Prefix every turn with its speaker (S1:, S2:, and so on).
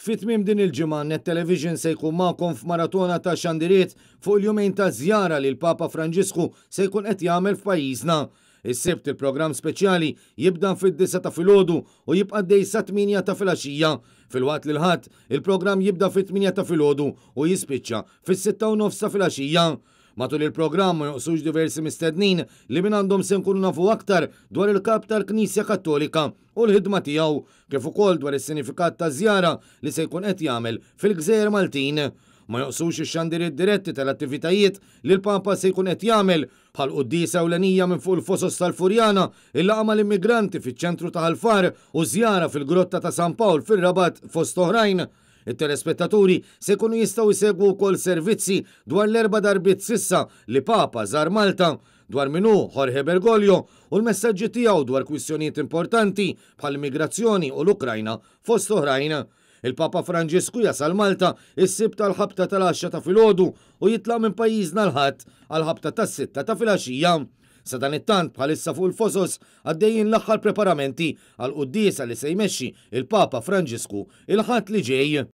S1: Fit-tmiem din il-ġimgħa Net Television se jkun magħkom f'maratona ta' xandiriet fuq il-jumejn ta' żjara li l-Papa Franġisku se jkun qed jagħmel f'pajjiżna. Is-Sibt il-programm speċjali jibda fid-9 ta' filgħodu u jibqa' dej sa 8 ta' filgħaxija. Filwaqt li l-ħadd il-programm jibda fit-8 ta' filgħodu u jispiċċa fis-6 u nofs ta' filgħaxija. Matul il-programm joqsux diversi mistednin li minn għandhom se nkunu nafu aktar dwar il-kap tal-Knisja Kattolika u l-ħidma tiegħu kif ukoll dwar is-sinifikat ta' żjara li se jkun qed jagħmel fil-Gżejjer Maltin. Ma joqsux ix-xandiriet diretti tal-attivitajiet li l-Papa se jkun qed jagħmel bħal qudiesa ewlenija minn fuq il-Fosos tal-Furjana, il-laqgħa mal-immigranti fiċ-ċentru ta' Ħalfar u żjara fil-Grotta ta' San Pawl fir-Rabat fost oħrajn. Il-telespettaturi se jkunu jistgħu jsegwu wkoll servizzi dwar l-4 darbiet sissa li Papa żar Malta, dwar minnu Jorge Bergoglio u l-messaġġi tiegħu dwar kwistjonijiet importanti bħal immigrazzjoni u l-Ukrajna fost oħrajn. Il-Papa Franġisku jasal Malta is-Sibt tal-ħabta tal-10 ta' filgħodu u jitlaq minn pajjiżna l-ħadd għal-ħabta tas-6 ta' filgħaxija. Sa dan it-tant bħalissa fuq il-Fosos għaddejjin l-aħħar preparamenti għal qudiesa li se jmexxi il-Papa Franġisku il-ħadd li ġej.